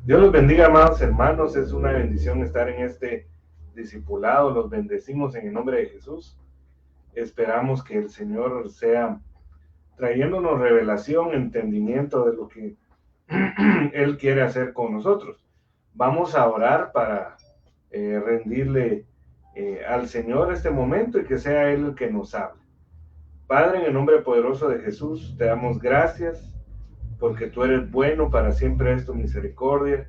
Dios los bendiga, amados hermanos. Es una bendición estar en este discipulado. Los bendecimos en el nombre de Jesús. Esperamos que el Señor sea trayéndonos revelación, entendimiento de lo que Él quiere hacer con nosotros. Vamos a orar para rendirle al Señor este momento y que sea Él el que nos hable. Padre, en el nombre poderoso de Jesús, te damos gracias porque tú eres bueno, para siempre es tu misericordia.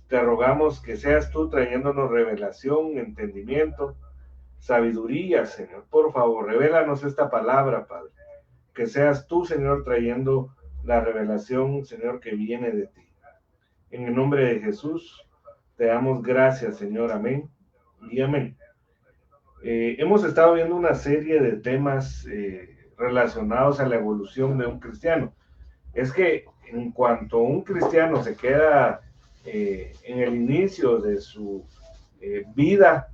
Te rogamos que seas tú trayéndonos revelación, entendimiento, sabiduría, Señor. Por favor, revélanos esta palabra, Padre. Que seas tú, Señor, trayendo la revelación, Señor, que viene de ti. En el nombre de Jesús, te damos gracias, Señor. Amén y amén. Hemos estado viendo una serie de temas relacionados a la evolución de un cristiano. Es que en cuanto un cristiano se queda en el inicio de su vida,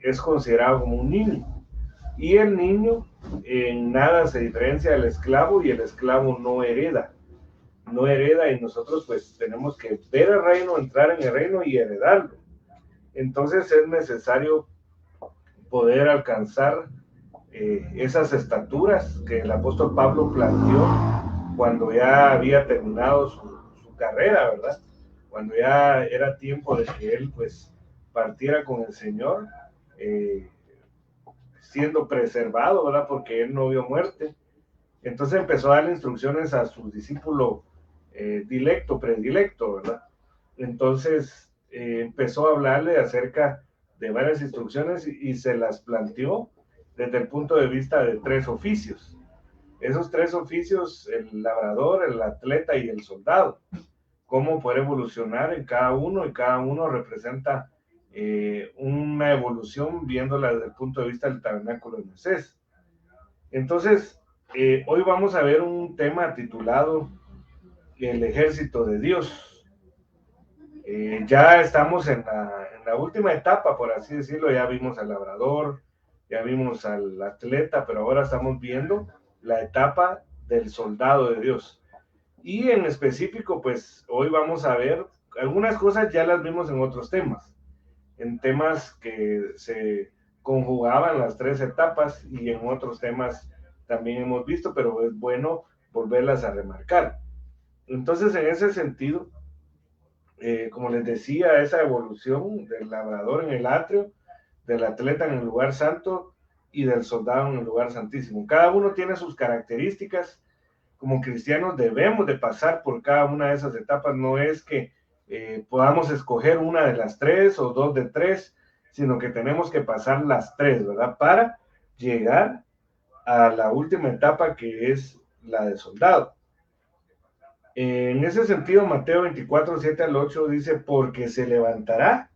es considerado como un niño. Y el niño en nada se diferencia del esclavo, y el esclavo no hereda. No hereda, y nosotros pues tenemos que ver el reino, entrar en el reino y heredarlo. Entonces es necesario poder alcanzar esas estaturas que el apóstol Pablo planteó cuando ya había terminado su carrera, ¿verdad? Cuando ya era tiempo de que él pues partiera con el Señor, eh, siendo preservado, ¿verdad? Porque él no vio muerte. Entonces empezó a darle instrucciones a su discípulo predilecto, ¿verdad? Entonces empezó a hablarle acerca de varias instrucciones y se las planteó desde el punto de vista de tres oficios. Esos tres oficios: el labrador, el atleta y el soldado. Cómo poder evolucionar en cada uno, y cada uno representa una evolución viéndola desde el punto de vista del tabernáculo de Moisés. Entonces, hoy vamos a ver un tema titulado El ejército de Dios. Ya estamos en la última etapa, por así decirlo. Ya vimos al labrador, ya vimos al atleta, pero ahora estamos viendo la etapa del soldado de Dios. Y en específico, pues hoy vamos a ver algunas cosas, ya las vimos en otros temas, en temas que se conjugaban las tres etapas, y en otros temas también hemos visto, pero es bueno volverlas a remarcar. Entonces, en ese sentido, como les decía, esa evolución del labrador en el atrio, del atleta en el lugar santo y del soldado en el lugar santísimo. Cada uno tiene sus características. Como cristianos debemos de pasar por cada una de esas etapas. No es que podamos escoger una de las tres o dos de tres, sino que tenemos que pasar las tres, ¿verdad? Para llegar a la última etapa, que es la de soldado. En ese sentido, Mateo 24, 7 al 8 dice: porque se levantará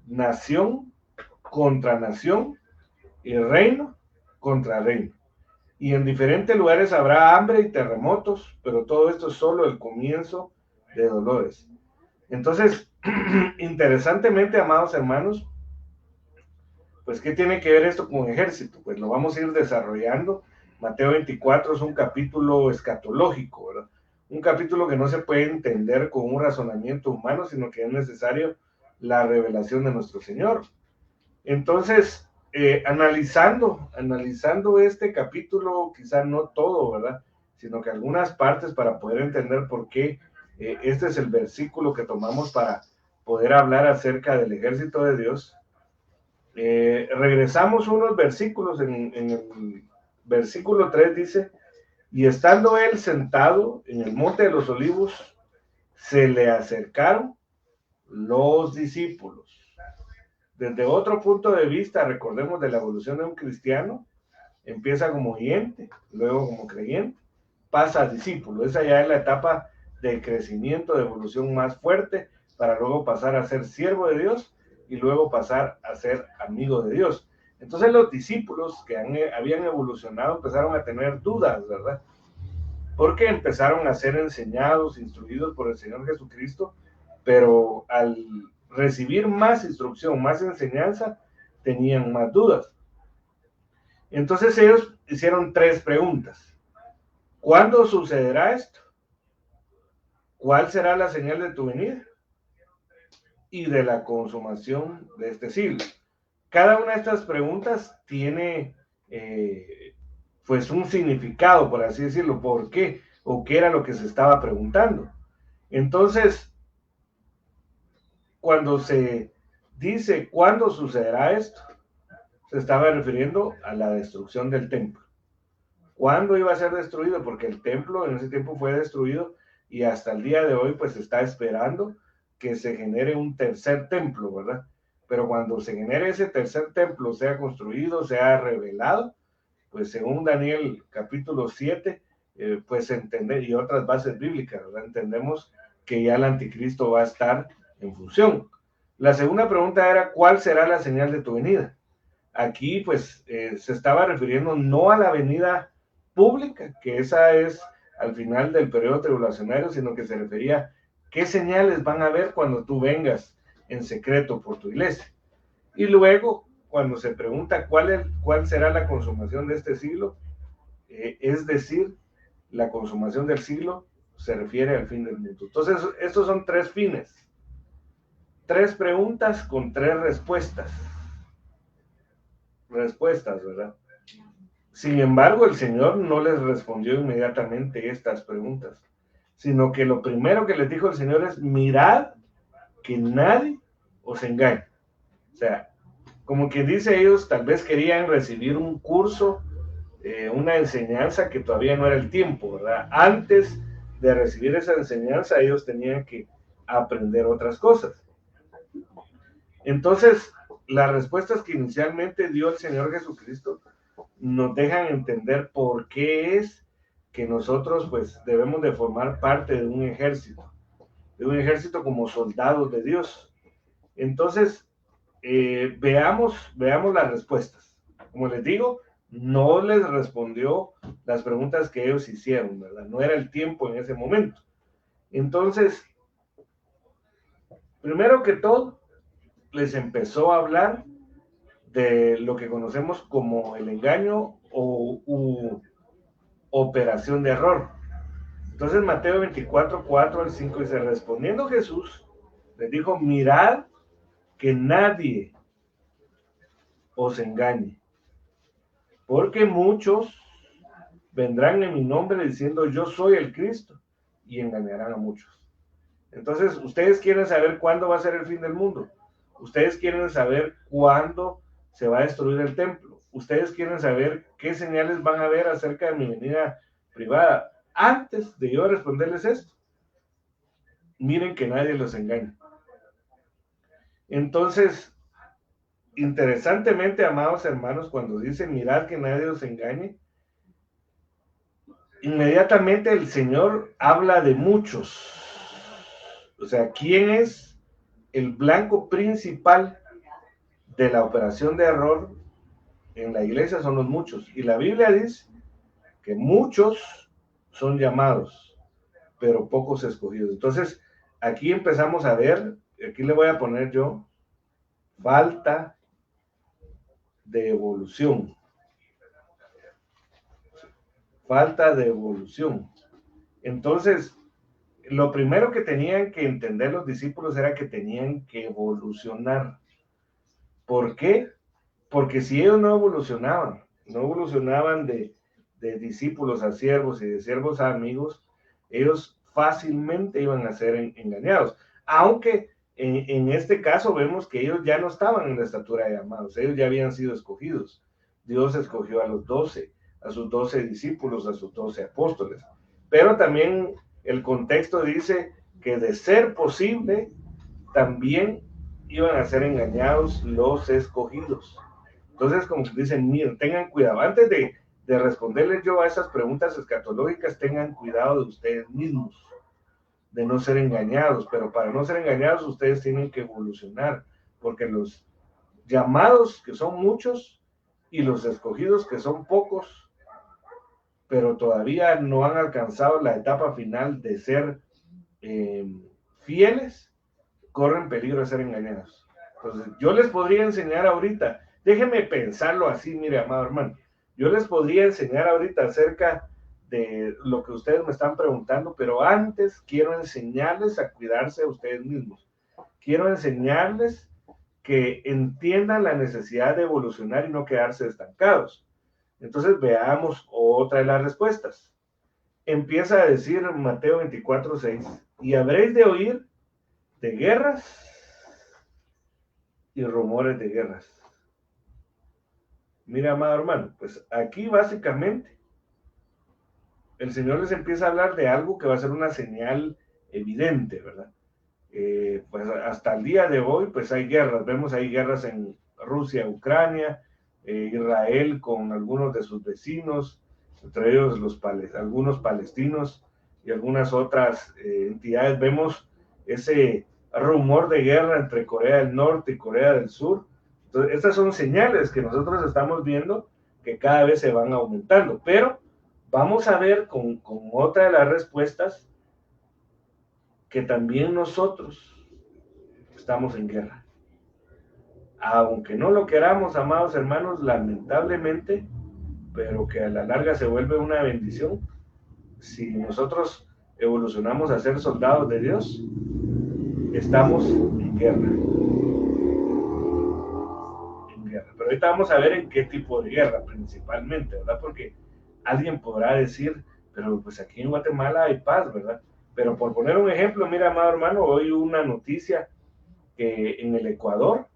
nación contra nación y reino contra reino. Y en diferentes lugares habrá hambre y terremotos, pero todo esto es solo el comienzo de dolores. Entonces, interesantemente, amados hermanos, pues, ¿qué tiene que ver esto con ejército? Pues lo vamos a ir desarrollando. Mateo 24 es un capítulo escatológico, ¿verdad? Un capítulo que no se puede entender con un razonamiento humano, sino que es necesario la revelación de nuestro Señor. Entonces, analizando este capítulo, quizá no todo, ¿verdad? Sino que algunas partes, para poder entender por qué este es el versículo que tomamos para poder hablar acerca del ejército de Dios. Regresamos unos versículos. En el versículo 3 dice: y estando él sentado en el monte de los olivos, se le acercaron los discípulos. Desde otro punto de vista, recordemos de la evolución de un cristiano: empieza como oyente, luego como creyente, pasa a discípulo. Esa ya es la etapa de crecimiento, de evolución más fuerte, para luego pasar a ser siervo de Dios y luego pasar a ser amigo de Dios. Entonces los discípulos que habían evolucionado empezaron a tener dudas, ¿verdad? Porque empezaron a ser enseñados, instruidos por el Señor Jesucristo, pero al recibir más instrucción, más enseñanza, tenían más dudas. Entonces ellos hicieron tres preguntas: ¿cuándo sucederá esto? ¿Cuál será la señal de tu venida? y de la consumación de este siglo. Cada una de estas preguntas tiene pues un significado, por así decirlo, ¿por qué? ¿O qué era lo que se estaba preguntando? Entonces, cuando se dice cuándo sucederá esto, se estaba refiriendo a la destrucción del templo. ¿Cuándo iba a ser destruido? Porque el templo en ese tiempo fue destruido y hasta el día de hoy pues se está esperando que se genere un tercer templo, ¿verdad? Pero cuando se genere ese tercer templo, sea construido, sea revelado, pues según Daniel capítulo 7, pues entender, y otras bases bíblicas, ¿verdad? Entendemos que ya el anticristo va a estar en función. La segunda pregunta era, ¿cuál será la señal de tu venida? Aquí pues se estaba refiriendo no a la venida pública, que esa es al final del periodo tribulacionario, sino que se refería qué señales van a haber cuando tú vengas en secreto por tu iglesia. Y luego, cuando se pregunta cuál será la consumación de este siglo, es decir, la consumación del siglo se refiere al fin del mundo. Entonces, estos son tres fines, tres preguntas con tres respuestas, ¿verdad? Sin embargo, el Señor no les respondió inmediatamente estas preguntas, sino que lo primero que les dijo el Señor es, mirad que nadie os engañe. O sea, como quien dice, ellos tal vez querían recibir un curso, una enseñanza que todavía no era el tiempo, ¿verdad? Antes de recibir esa enseñanza, ellos tenían que aprender otras cosas. Entonces, las respuestas que inicialmente dio el Señor Jesucristo nos dejan entender por qué es que nosotros pues debemos de formar parte de un ejército como soldados de Dios. Entonces, veamos las respuestas. Como les digo, no les respondió las preguntas que ellos hicieron, ¿verdad? No era el tiempo en ese momento. Entonces, primero que todo, les empezó a hablar de lo que conocemos como el engaño o operación de error. Entonces Mateo 24, 4 al 5 dice, respondiendo Jesús, les dijo, mirad que nadie os engañe, porque muchos vendrán en mi nombre diciendo yo soy el Cristo y engañarán a muchos. Entonces, ustedes quieren saber cuándo va a ser el fin del mundo. Ustedes quieren saber cuándo se va a destruir el templo. Ustedes quieren saber qué señales van a haber acerca de mi venida privada. Antes de yo responderles esto, miren que nadie los engañe. Entonces, interesantemente, amados hermanos, cuando dice mirad que nadie os engañe, inmediatamente el Señor habla de muchos. O sea, ¿quién es el blanco principal de la operación de error en la iglesia? Son los muchos. Y la Biblia dice que muchos son llamados, pero pocos escogidos. Entonces, aquí empezamos a ver, aquí le voy a poner yo, falta de evolución. Falta de evolución. Entonces, lo primero que tenían que entender los discípulos era que tenían que evolucionar. ¿Por qué? Porque si ellos no evolucionaban de discípulos a siervos y de siervos a amigos, ellos fácilmente iban a ser engañados. Aunque en este caso vemos que ellos ya no estaban en la estatura de llamados, ellos ya habían sido escogidos. Dios escogió a los 12, a sus 12 discípulos, a sus 12 apóstoles. Pero también el contexto dice que de ser posible, también iban a ser engañados los escogidos. Entonces, como dicen, miren, tengan cuidado. Antes de responderles yo a esas preguntas escatológicas, tengan cuidado de ustedes mismos, de no ser engañados. Pero para no ser engañados, ustedes tienen que evolucionar, porque los llamados, que son muchos, y los escogidos, que son pocos, pero todavía no han alcanzado la etapa final de ser fieles, corren peligro de ser engañados. Entonces, yo les podría enseñar ahorita, déjenme pensarlo así, mire, amado hermano, yo les podría enseñar ahorita acerca de lo que ustedes me están preguntando, pero antes quiero enseñarles a cuidarse a ustedes mismos. quiero enseñarles que entiendan la necesidad de evolucionar y no quedarse estancados. Entonces veamos otra de las respuestas. Empieza a decir Mateo 24:6, y habréis de oír de guerras y rumores de guerras. Mira, amado hermano, pues aquí básicamente el Señor les empieza a hablar de algo que va a ser una señal evidente, ¿verdad? Pues hasta el día de hoy, pues hay guerras, vemos ahí guerras en Rusia, Ucrania, Israel con algunos de sus vecinos, entre ellos algunos palestinos y algunas otras entidades. Vemos ese rumor de guerra entre Corea del Norte y Corea del Sur. Entonces, estas son señales que nosotros estamos viendo que cada vez se van aumentando, pero vamos a ver con otra de las respuestas que también nosotros estamos en guerra. Aunque no lo queramos, amados hermanos, lamentablemente, pero que a la larga se vuelve una bendición, si nosotros evolucionamos a ser soldados de Dios, estamos en guerra. En guerra. Pero ahorita vamos a ver en qué tipo de guerra principalmente, ¿verdad? Porque alguien podrá decir, pero pues aquí en Guatemala hay paz, ¿verdad? Pero por poner un ejemplo, mira, amado hermano, hoy una noticia que en el Ecuador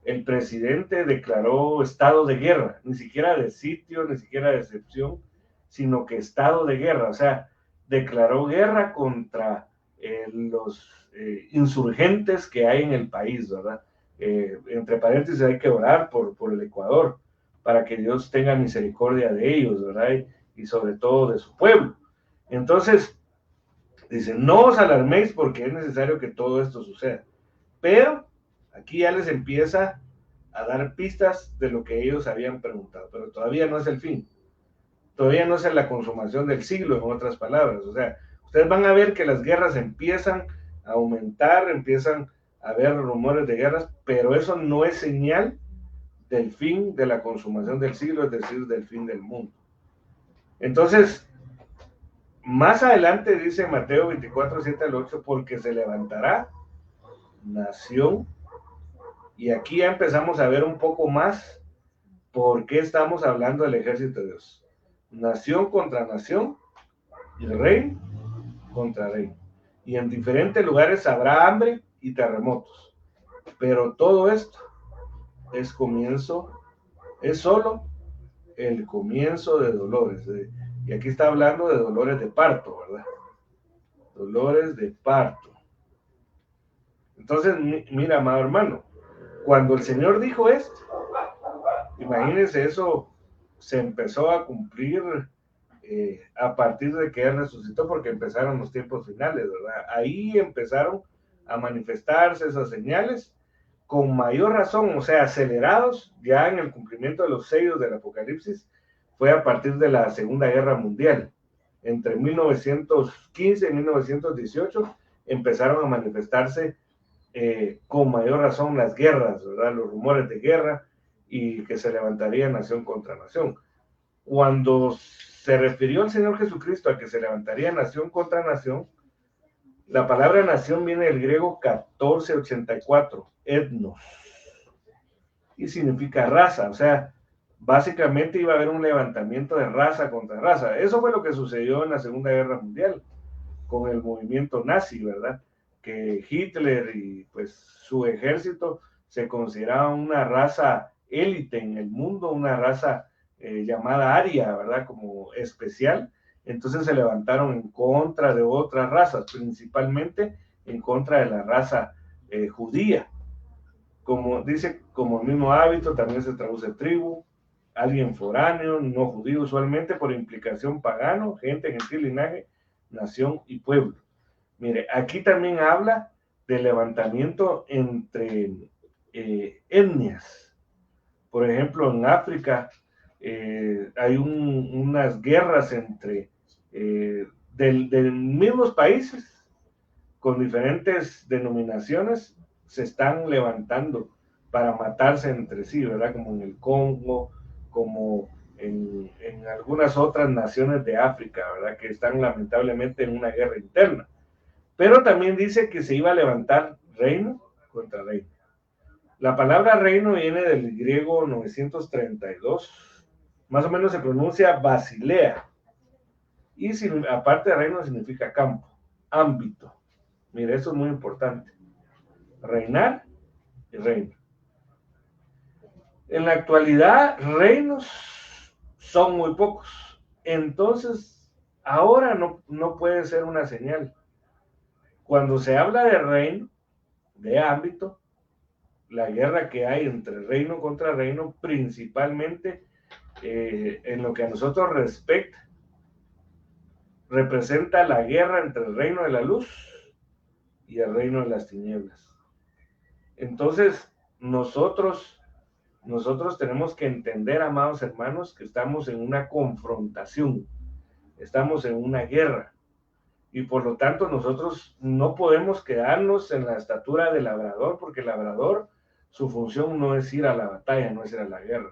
el presidente declaró estado de guerra, ni siquiera de sitio, ni siquiera de excepción, sino que estado de guerra, o sea, declaró guerra contra los insurgentes que hay en el país, ¿verdad? Entre paréntesis, hay que orar por el Ecuador, para que Dios tenga misericordia de ellos, ¿verdad? Y sobre todo de su pueblo. Entonces, dice, no os alarméis porque es necesario que todo esto suceda. Pero aquí ya les empieza a dar pistas de lo que ellos habían preguntado, pero todavía no es el fin. Todavía no es la consumación del siglo, en otras palabras. O sea, ustedes van a ver que las guerras empiezan a aumentar, empiezan a haber rumores de guerras, pero eso no es señal del fin de la consumación del siglo, es decir, del fin del mundo. Entonces, más adelante dice Mateo 24:7-8, porque se levantará nación, y aquí ya empezamos a ver un poco más por qué estamos hablando del ejército de Dios. Nación contra nación y rey contra rey. Y en diferentes lugares habrá hambre y terremotos. Pero todo esto es solo el comienzo de dolores. Y aquí está hablando de dolores de parto, ¿verdad? Dolores de parto. Entonces, mira, amado hermano, cuando el Señor dijo esto, imagínense, eso se empezó a cumplir a partir de que Él resucitó, porque empezaron los tiempos finales, ¿verdad? Ahí empezaron a manifestarse esas señales con mayor razón, o sea, acelerados ya en el cumplimiento de los sellos del Apocalipsis, fue a partir de la Segunda Guerra Mundial. Entre 1915 y 1918 empezaron a manifestarse con mayor razón las guerras, ¿verdad? Los rumores de guerra y que se levantaría nación contra nación. Cuando se refirió el Señor Jesucristo a que se levantaría nación contra nación, la palabra nación viene del griego 1484, etnos, y significa raza, o sea, básicamente iba a haber un levantamiento de raza contra raza. Eso fue lo que sucedió en la Segunda Guerra Mundial con el movimiento nazi, ¿verdad? Que Hitler y pues su ejército se consideraban una raza élite en el mundo, una raza llamada aria, ¿verdad? Como especial. Entonces se levantaron en contra de otras razas, principalmente en contra de la raza judía. Como dice, como el mismo hábito, también se traduce tribu, alguien foráneo, no judío usualmente, por implicación pagano, gente, gentil, linaje, nación y pueblo. Mire, aquí también habla de levantamiento entre etnias. Por ejemplo, en África hay unas guerras entre de mismos países con diferentes denominaciones, se están levantando para matarse entre sí, ¿verdad? Como en el Congo, como en algunas otras naciones de África, ¿verdad? Que están lamentablemente en una guerra interna. Pero también dice que se iba a levantar reino contra reino. La palabra reino viene del griego 932, más o menos se pronuncia basilea, y aparte de reino significa campo, ámbito. Mire, eso es muy importante. Reinar y reino. En la actualidad, reinos son muy pocos. Entonces, ahora no puede ser una señal. Cuando se habla de reino, de ámbito, la guerra que hay entre reino contra reino, principalmente en lo que a nosotros respecta, representa la guerra entre el reino de la luz y el reino de las tinieblas. Entonces, nosotros tenemos que entender, amados hermanos, que estamos en una confrontación, estamos en una guerra, y por lo tanto nosotros no podemos quedarnos en la estatura del labrador, porque el labrador, su función no es ir a la batalla, no es ir a la guerra.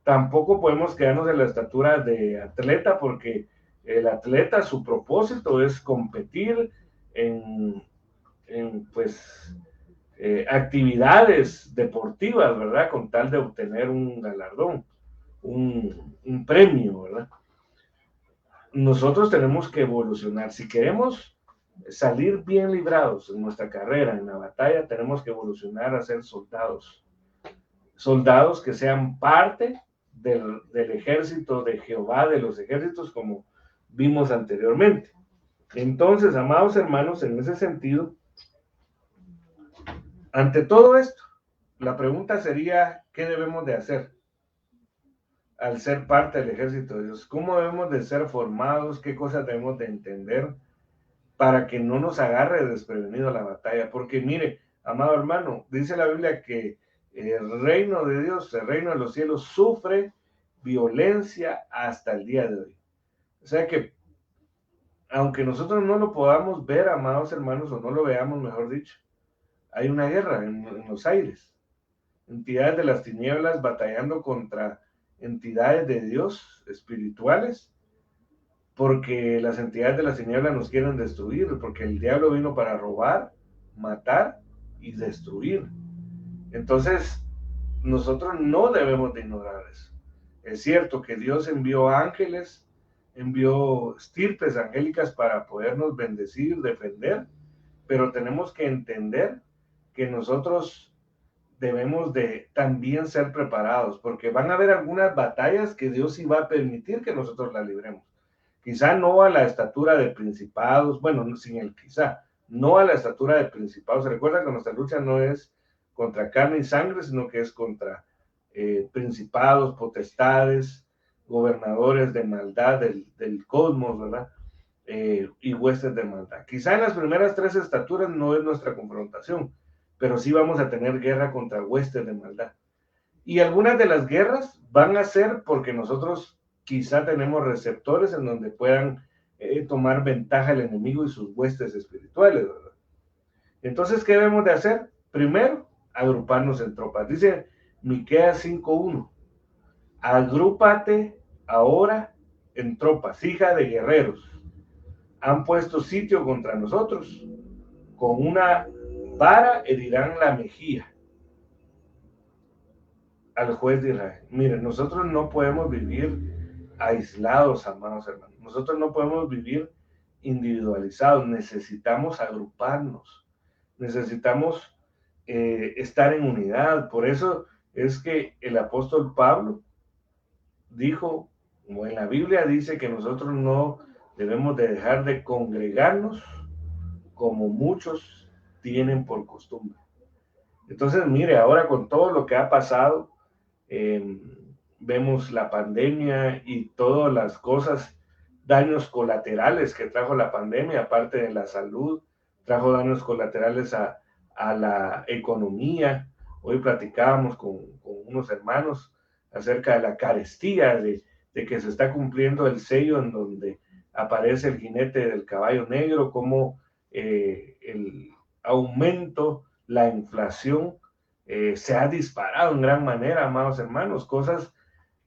Tampoco podemos quedarnos en la estatura de atleta, porque el atleta, su propósito es competir en pues, actividades deportivas, ¿verdad? Con tal de obtener un galardón, un premio, ¿verdad? Nosotros tenemos que evolucionar. Si queremos salir bien librados en nuestra carrera, en la batalla, tenemos que evolucionar a ser soldados. Soldados que sean parte del ejército de Jehová, de los ejércitos, como vimos anteriormente. Entonces, amados hermanos, en ese sentido, ante todo esto, la pregunta sería, ¿qué debemos de hacer al ser parte del ejército de Dios? ¿Cómo debemos de ser formados? ¿Qué cosas debemos de entender para que no nos agarre desprevenido la batalla? Porque mire, amado hermano, dice la Biblia que el reino de Dios, el reino de los cielos, sufre violencia hasta el día de hoy. O sea que, aunque nosotros no lo podamos ver, amados hermanos, o no lo veamos, mejor dicho, hay una guerra en los aires. Entidades de las tinieblas batallando contra entidades de Dios espirituales, porque las entidades de las tinieblas nos quieren destruir, porque el diablo vino para robar, matar y destruir. Entonces, nosotros no debemos de ignorar eso. Es cierto que Dios envió ángeles, envió estirpes angélicas para podernos bendecir, defender, pero tenemos que entender que nosotros debemos de también ser preparados, porque van a haber algunas batallas que Dios sí va a permitir que nosotros las libremos. Quizá no a la estatura de principados, bueno, sin el quizá, no a la estatura de principados. Se recuerda que nuestra lucha no es contra carne y sangre, sino que es contra principados, potestades, gobernadores de maldad del cosmos, ¿verdad? Y huestes de maldad. Quizá en las primeras tres estaturas no es nuestra confrontación, pero sí vamos a tener guerra contra huestes de maldad. Y algunas de las guerras van a ser porque nosotros quizá tenemos receptores en donde puedan tomar ventaja el enemigo y sus huestes espirituales, ¿verdad? Entonces, ¿qué debemos de hacer? Primero, agruparnos en tropas. Dice Miqueas 5:1, agrúpate ahora en tropas, hija de guerreros. Han puesto sitio contra nosotros, con una vara herirán la mejilla al juez de Israel. Miren, nosotros no podemos vivir aislados, amados hermanos. Nosotros no podemos vivir individualizados. Necesitamos agruparnos. Necesitamos estar en unidad. Por eso es que el apóstol Pablo dijo, como en la Biblia dice, que nosotros no debemos de dejar de congregarnos como muchos tienen por costumbre. Entonces, mire, ahora con todo lo que ha pasado, vemos la pandemia y todas las cosas, daños colaterales que trajo la pandemia, aparte de la salud, trajo daños colaterales a la economía. Hoy platicábamos con unos hermanos acerca de la carestía, de que se está cumpliendo el sello en donde aparece el jinete del caballo negro, como el aumento, la inflación se ha disparado en gran manera, amados hermanos, cosas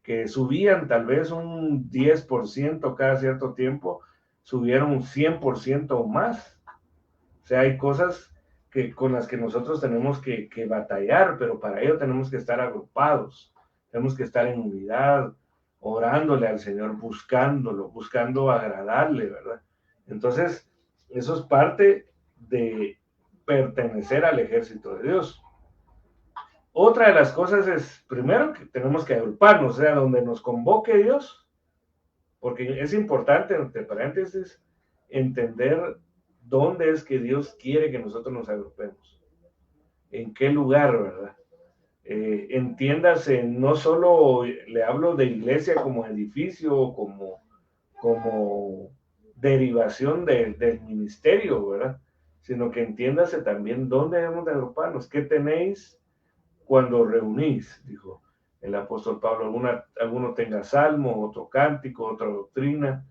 que subían tal vez un 10% cada cierto tiempo, subieron un 100% o más. O sea, hay cosas con las que nosotros tenemos que batallar, pero para ello tenemos que estar agrupados, tenemos que estar en unidad, orándole al Señor, buscándolo, buscando agradarle, ¿verdad? Entonces, eso es parte de pertenecer al ejército de Dios. Otra de las cosas es, primero, que tenemos que agruparnos, o sea, donde nos convoque Dios, porque es importante, entre paréntesis, entender dónde es que Dios quiere que nosotros nos agrupemos, en qué lugar, ¿verdad? Entiéndase, no solo le hablo de iglesia como edificio, como derivación del ministerio, ¿verdad? Sino que entiéndase también dónde debemos de agruparnos, qué tenéis cuando reunís, dijo el apóstol Pablo, alguno tenga salmo, otro cántico, otra doctrina,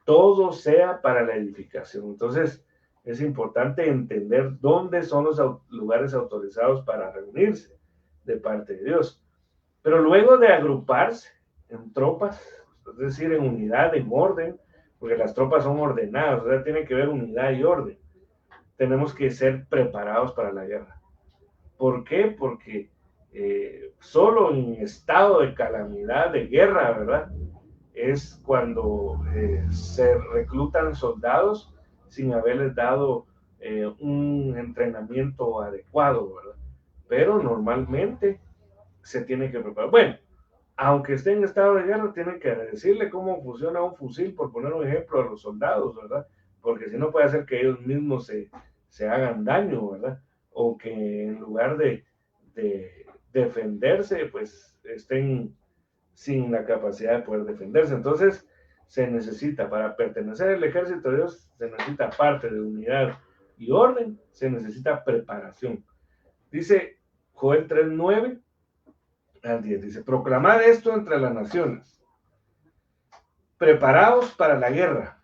todo sea para la edificación. Entonces, es importante entender dónde son los lugares autorizados para reunirse de parte de Dios. Pero luego de agruparse en tropas, es decir, en unidad, en orden, porque las tropas son ordenadas, o sea, tiene que haber unidad y orden. Tenemos que ser preparados para la guerra. ¿Por qué? Porque solo en estado de calamidad, de guerra, ¿verdad? Es cuando se reclutan soldados sin haberles dado un entrenamiento adecuado, ¿verdad? Pero normalmente se tiene que preparar. Bueno, aunque esté en estado de guerra, tienen que decirle cómo funciona un fusil, por poner un ejemplo, a los soldados, ¿verdad? Porque si no puede hacer que ellos mismos se hagan daño, ¿verdad? O que en lugar de defenderse, pues estén sin la capacidad de poder defenderse. Entonces, se necesita, para pertenecer al ejército de Dios, se necesita parte de unidad y orden, se necesita preparación. Dice Joel 3:9 al 10, dice, proclamad esto entre las naciones, preparaos para la guerra.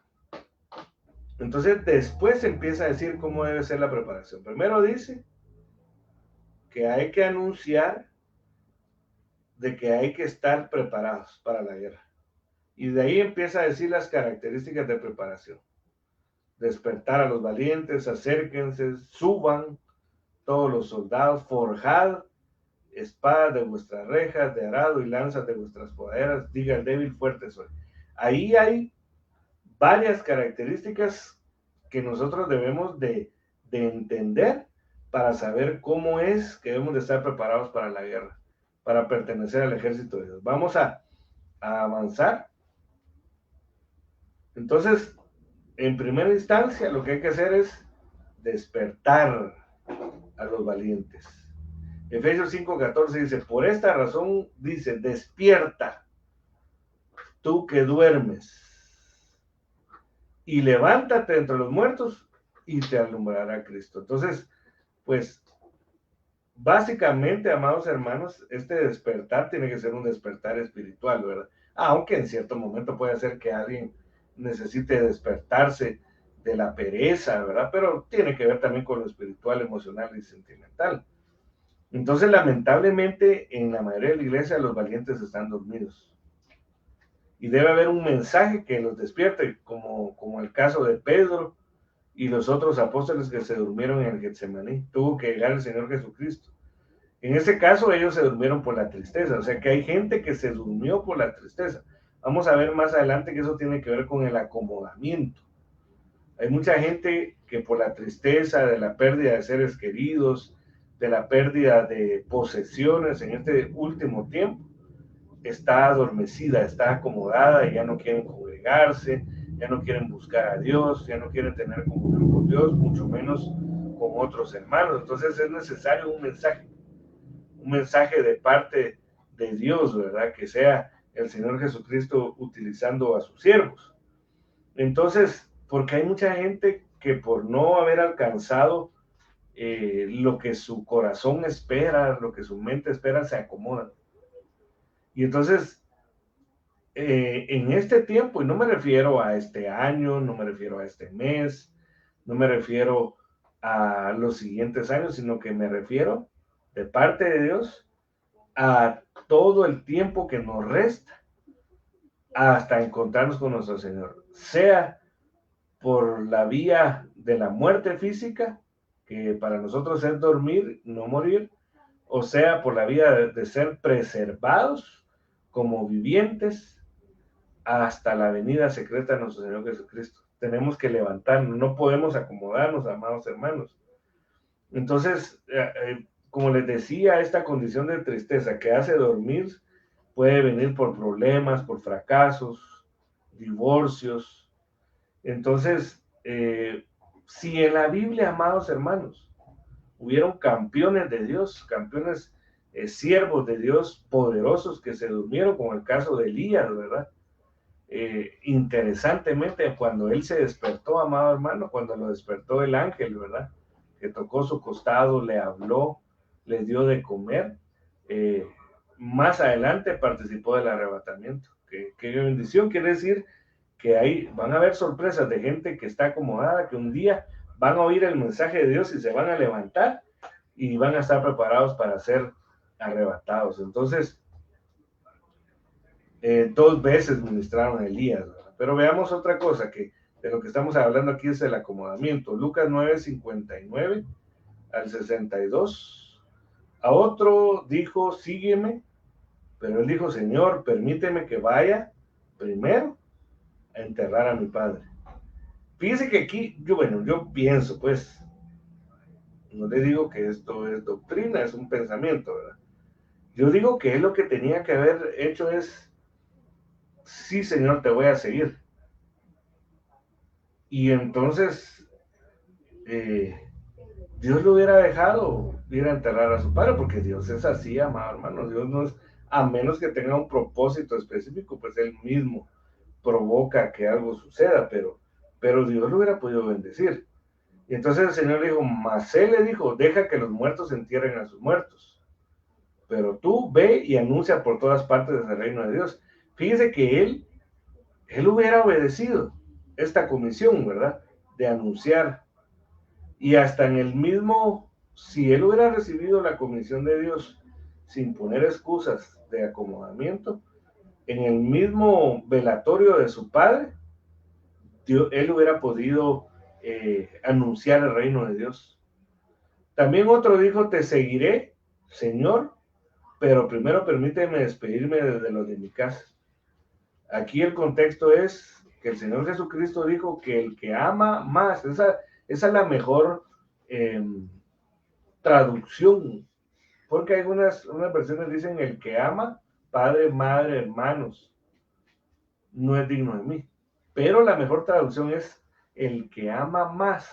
Entonces, después empieza a decir cómo debe ser la preparación. Primero dice que hay que anunciar de que hay que estar preparados para la guerra. Y de ahí empieza a decir las características de preparación. Despertar a los valientes, acérquense, suban todos los soldados, forjad espadas de vuestras rejas, de arado y lanzas de vuestras podaderas, diga el débil, fuerte soy. Ahí hay varias características que nosotros debemos de entender para saber cómo es que debemos de estar preparados para la guerra, para pertenecer al ejército de Dios. Vamos a avanzar. Entonces, en primera instancia, lo que hay que hacer es despertar a los valientes. Efesios 5:14 dice, por esta razón dice, despierta tú que duermes y levántate entre los muertos y te alumbrará Cristo. Entonces, pues, básicamente, amados hermanos, este despertar tiene que ser un despertar espiritual, ¿verdad? Aunque en cierto momento puede ser que alguien necesite despertarse de la pereza, ¿verdad? Pero tiene que ver también con lo espiritual, emocional y sentimental. Entonces, lamentablemente, en la mayoría de la iglesia los valientes están dormidos. Y debe haber un mensaje que los despierte, como el caso de Pedro y los otros apóstoles que se durmieron en el Getsemaní. Tuvo que llegar el Señor Jesucristo. En ese caso, ellos se durmieron por la tristeza. O sea que hay gente que se durmió por la tristeza. Vamos a ver más adelante que eso tiene que ver con el acomodamiento. Hay mucha gente que por la tristeza de la pérdida de seres queridos, de la pérdida de posesiones en este último tiempo, está adormecida, está acomodada y ya no quieren congregarse, ya no quieren buscar a Dios, ya no quieren tener comunión con Dios, mucho menos con otros hermanos. Entonces es necesario un mensaje de parte de Dios, ¿verdad? Que sea el Señor Jesucristo utilizando a sus siervos. Entonces, porque hay mucha gente que por no haber alcanzado lo que su corazón espera, lo que su mente espera, se acomodan. Y entonces, en este tiempo, y no me refiero a este año, no me refiero a este mes, no me refiero a los siguientes años, sino que me refiero de parte de Dios a todo el tiempo que nos resta hasta encontrarnos con nuestro Señor, sea por la vía de la muerte física, que para nosotros es dormir, no morir, o sea, por la vía de ser preservados como vivientes hasta la venida secreta de nuestro Señor Jesucristo. Tenemos que levantarnos, no podemos acomodarnos, amados hermanos. Entonces, como les decía, esta condición de tristeza que hace dormir puede venir por problemas, por fracasos, divorcios. Entonces, si en la Biblia, amados hermanos, hubieron campeones de Dios, campeones, siervos de Dios poderosos que se durmieron, como el caso de Elías, ¿verdad? Interesantemente, cuando él se despertó, amado hermano, cuando lo despertó el ángel, ¿verdad? Que tocó su costado, le habló, le dio de comer. Más adelante participó del arrebatamiento. Qué bendición, quiere decir que ahí van a haber sorpresas de gente que está acomodada, que un día van a oír el mensaje de Dios y se van a levantar y van a estar preparados para ser arrebatados. Entonces, 2 veces ministraron a Elías, ¿verdad? Pero veamos otra cosa que de lo que estamos hablando aquí es el acomodamiento. Lucas 9:59 al 62. A otro dijo, sígueme, pero él dijo, Señor, permíteme que vaya primero a enterrar a mi padre. Fíjese que aquí, yo pienso, pues, no le digo que esto es doctrina, es un pensamiento, ¿verdad? Yo digo que él lo que tenía que haber hecho es, sí, Señor, te voy a seguir. Y entonces, Dios lo hubiera dejado ir a enterrar a su padre, porque Dios es así, amado hermano. Dios no es, a menos que tenga un propósito específico, pues él mismo provoca que algo suceda, pero Dios lo hubiera podido bendecir. Y entonces el Señor le dijo, mas él le dijo, deja que los muertos entierren a sus muertos, pero tú ve y anuncia por todas partes del reino de Dios. Fíjese que él hubiera obedecido esta comisión, ¿verdad? De anunciar. Y hasta en el mismo, si él hubiera recibido la comisión de Dios sin poner excusas de acomodamiento, en el mismo velatorio de su padre, él hubiera podido anunciar el reino de Dios. También otro dijo, te seguiré, Señor, pero primero permíteme despedirme de los de mi casa. Aquí el contexto es que el Señor Jesucristo dijo que el que ama más, esa es la mejor traducción, porque algunas versiones dicen el que ama, padre, madre, hermanos, no es digno de mí. Pero la mejor traducción es el que ama más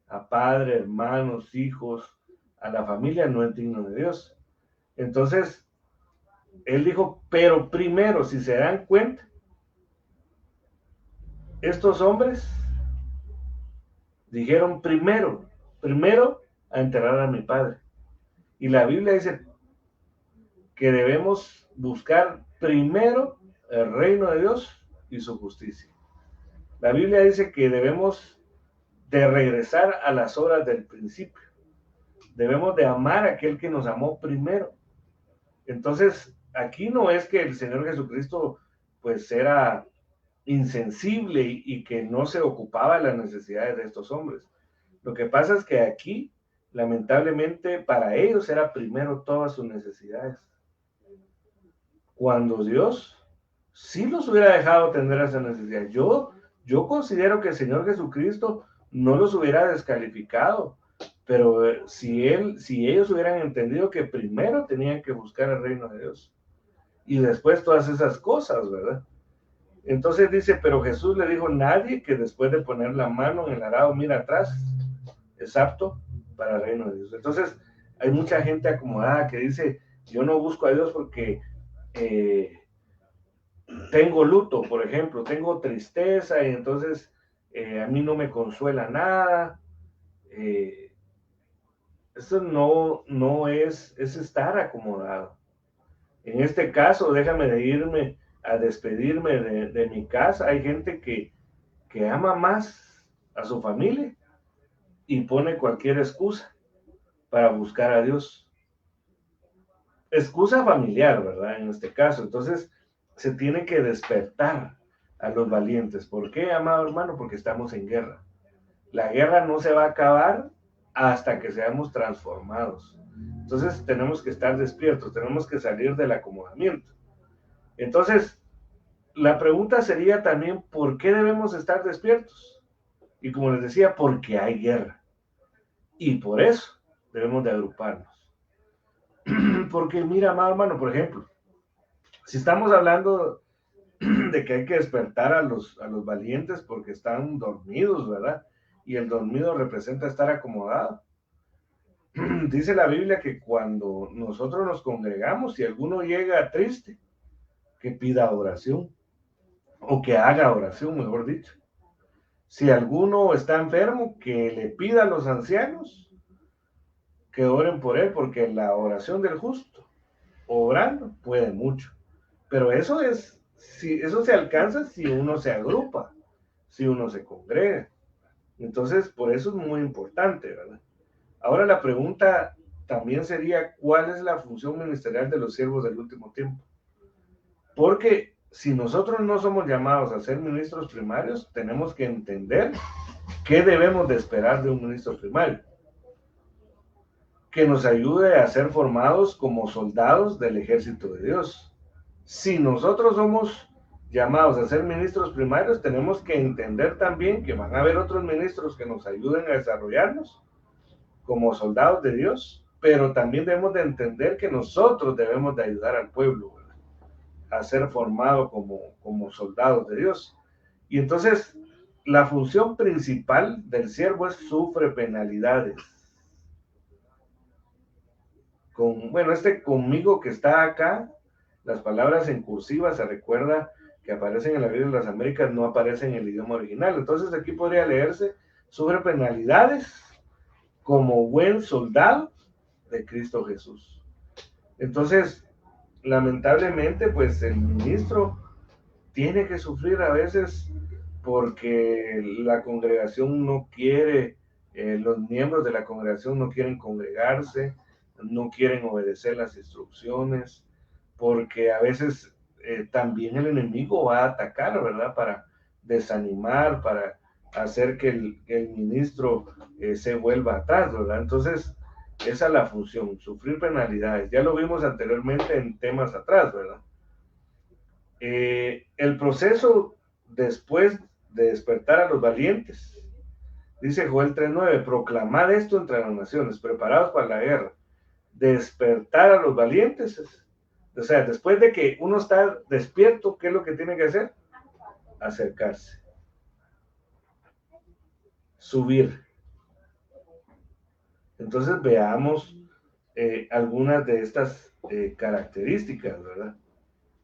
a padre, hermanos, hijos, a la familia, no es digno de Dios. Entonces, él dijo, pero primero, si se dan cuenta, estos hombres dijeron primero a enterrar a mi padre. Y la Biblia dice que debemos buscar primero el reino de Dios y su justicia. La Biblia dice que debemos de regresar a las obras del principio. Debemos de amar a aquel que nos amó primero. Entonces, aquí no es que el Señor Jesucristo pues era insensible y que no se ocupaba de las necesidades de estos hombres. Lo que pasa es que aquí, lamentablemente, para ellos era primero todas sus necesidades. Cuando Dios sí los hubiera dejado tener esa necesidad. Yo considero que el Señor Jesucristo no los hubiera descalificado, pero si ellos hubieran entendido que primero tenían que buscar el reino de Dios y después todas esas cosas, ¿verdad? Entonces dice, pero Jesús le dijo, nadie que después de poner la mano en el arado mira atrás es apto para el reino de Dios. Entonces hay mucha gente acomodada que dice, yo no busco a Dios porque tengo luto, por ejemplo, tengo tristeza y entonces a mí no me consuela nada. Eso no es estar acomodado. En este caso, déjame de irme a despedirme de mi casa. Hay gente que ama más a su familia y pone cualquier excusa para buscar a Dios. Excusa familiar, ¿verdad? En este caso. Entonces, se tiene que despertar a los valientes. ¿Por qué, amado hermano? Porque estamos en guerra. La guerra no se va a acabar hasta que seamos transformados. Entonces tenemos que estar despiertos, tenemos que salir del acomodamiento. Entonces, la pregunta sería también, ¿por qué debemos estar despiertos? Y como les decía, porque hay guerra. Y por eso debemos de agruparnos. Porque mira, amado hermano, por ejemplo, si estamos hablando de que hay que despertar a los valientes porque están dormidos, ¿verdad? Y el dormido representa estar acomodado. Dice la Biblia que cuando nosotros nos congregamos, si alguno llega triste, que pida oración, o que haga oración, mejor dicho. Si alguno está enfermo, que le pida a los ancianos que oren por él, porque la oración del justo, obrando, puede mucho. Pero eso es, si eso se alcanza si uno se agrupa, si uno se congrega. Entonces, por eso es muy importante, ¿verdad? Ahora la pregunta también sería, ¿cuál es la función ministerial de los siervos del último tiempo? Porque si nosotros no somos llamados a ser ministros primarios, tenemos que entender qué debemos de esperar de un ministro primario. Que nos ayude a ser formados como soldados del ejército de Dios. Si nosotros somos llamados a ser ministros primarios, tenemos que entender también que van a haber otros ministros que nos ayuden a desarrollarnos como soldados de Dios, pero también debemos de entender que nosotros debemos de ayudar al pueblo, ¿verdad?, a ser formado como soldados de Dios. Y entonces, la función principal del siervo es sufre penalidades. Bueno, conmigo que está acá, las palabras en cursiva se recuerda que aparecen en la Biblia de las Américas, no aparecen en el idioma original. Entonces aquí podría leerse, sufre penalidades como buen soldado de Cristo Jesús. Entonces, lamentablemente, pues el ministro tiene que sufrir a veces porque la congregación no quiere, los miembros de la congregación no quieren congregarse, no quieren obedecer las instrucciones, porque a veces también el enemigo va a atacar, ¿verdad? Para desanimar, para hacer que el ministro se vuelva atrás, ¿verdad? Entonces, esa es la función, sufrir penalidades. Ya lo vimos anteriormente en temas atrás, ¿verdad? El proceso después de despertar a los valientes, dice Joel 3:9, proclamad esto entre las naciones, preparados para la guerra. Despertar a los valientes, o sea, después de que uno está despierto, ¿qué es lo que tiene que hacer? Acercarse, subir. Entonces veamos algunas de estas características, ¿verdad?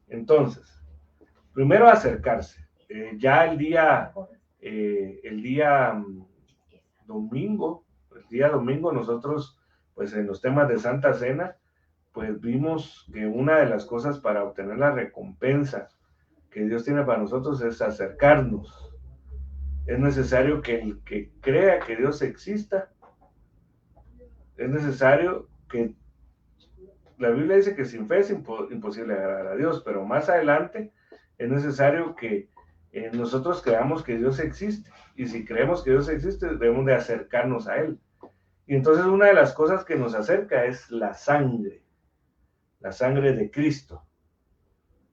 Entonces, primero acercarse. Ya el día domingo, nosotros, pues en los temas de Santa Cena, pues vimos que una de las cosas para obtener la recompensa que Dios tiene para nosotros es acercarnos. Es necesario que el que crea que Dios exista, es necesario que, la Biblia dice que sin fe es imposible agradar a Dios, pero más adelante es necesario que nosotros creamos que Dios existe. Y si creemos que Dios existe, debemos de acercarnos a Él. Y entonces una de las cosas que nos acerca es la sangre de Cristo.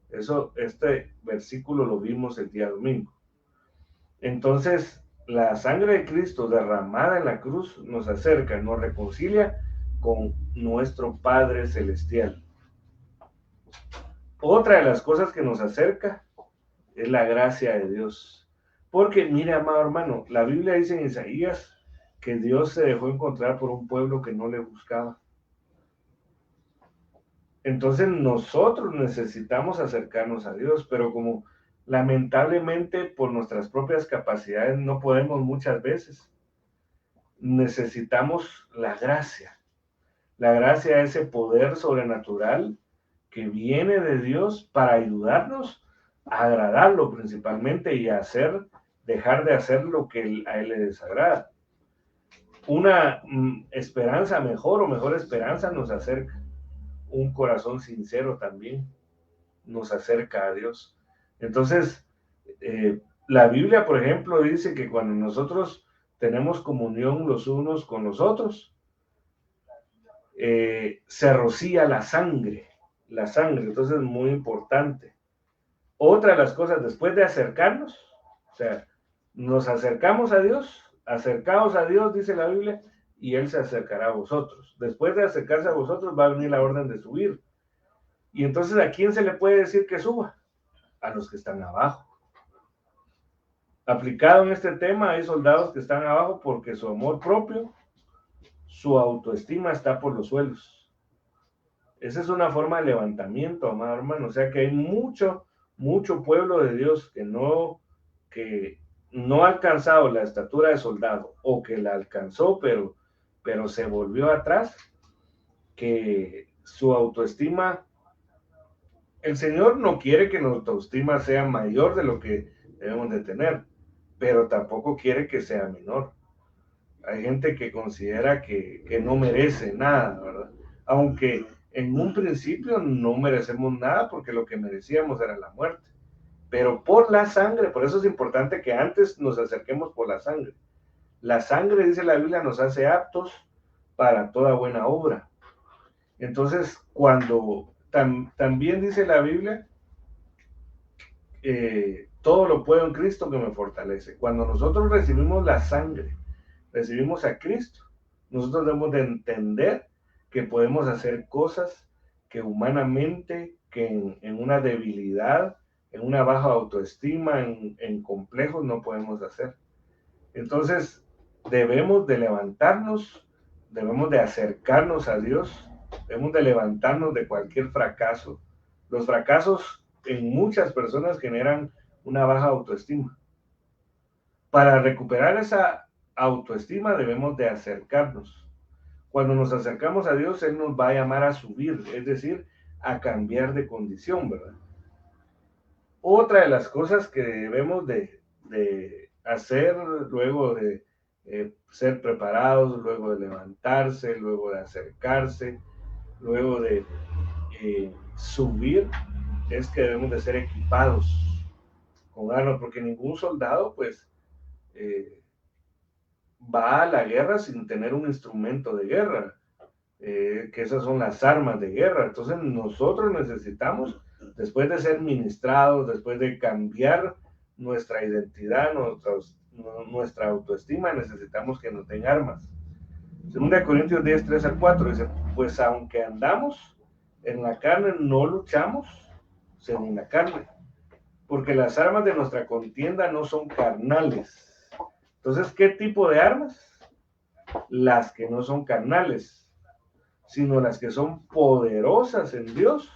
Este versículo lo vimos el día domingo. Entonces, la sangre de Cristo derramada en la cruz nos acerca, nos reconcilia con nuestro Padre Celestial. Otra de las cosas que nos acerca es la gracia de Dios. Porque, mire, amado hermano, la Biblia dice en Isaías que Dios se dejó encontrar por un pueblo que no le buscaba. Entonces nosotros necesitamos acercarnos a Dios, pero como lamentablemente por nuestras propias capacidades no podemos muchas veces, necesitamos la gracia. La gracia es ese poder sobrenatural que viene de Dios para ayudarnos a agradarlo principalmente y a dejar de hacer lo que a Él le desagrada. Una esperanza mejor o mejor esperanza nos acerca. Un corazón sincero también nos acerca a Dios. Entonces, la Biblia, por ejemplo, dice que cuando nosotros tenemos comunión los unos con los otros, se rocía la sangre, entonces es muy importante. Otra de las cosas, después de acercarnos, o sea, nos acercamos a Dios, acercaos a Dios, dice la Biblia, y Él se acercará a vosotros. Después de acercarse a vosotros va a venir la orden de subir. Y entonces, ¿a quién se le puede decir que suba? A los que están abajo. Aplicado en este tema, hay soldados que están abajo porque su amor propio, su autoestima está por los suelos. Esa es una forma de levantamiento, amado hermano. O sea que hay mucho pueblo de Dios que no ha alcanzado la estatura de soldado, o que la alcanzó, pero se volvió atrás, que su autoestima, el Señor no quiere que nuestra autoestima sea mayor de lo que debemos de tener, pero tampoco quiere que sea menor. Hay gente que considera que no merece nada, ¿verdad? Aunque en un principio no merecemos nada, porque lo que merecíamos era la muerte. Pero por la sangre, por eso es importante que antes nos acerquemos por la sangre. La sangre, dice la Biblia, nos hace aptos para toda buena obra. Entonces, cuando también dice la Biblia, todo lo puedo en Cristo que me fortalece. Cuando nosotros recibimos la sangre, recibimos a Cristo, nosotros debemos de entender que podemos hacer cosas que humanamente, que en una debilidad, en una baja autoestima, en complejos, no podemos hacer. Entonces, debemos de levantarnos, debemos de acercarnos a Dios, debemos de levantarnos de cualquier fracaso. Los fracasos en muchas personas generan una baja autoestima. Para recuperar esa autoestima debemos de acercarnos. Cuando nos acercamos a Dios, Él nos va a llamar a subir, es decir, a cambiar de condición, ¿verdad? Otra de las cosas que debemos de hacer luego de ser preparados, luego de levantarse, luego de acercarse, luego de subir, es que debemos de ser equipados con armas, porque ningún soldado pues va a la guerra sin tener un instrumento de guerra, que esas son las armas de guerra. Entonces nosotros necesitamos, después de ser ministrados, después de cambiar nuestra identidad, nuestra autoestima, necesitamos que nos den armas. 2 Corintios 10, 3 al 4 dice, pues aunque andamos en la carne, no luchamos según la carne, porque las armas de nuestra contienda no son carnales. Entonces, ¿qué tipo de armas? Las que no son carnales, sino las que son poderosas en Dios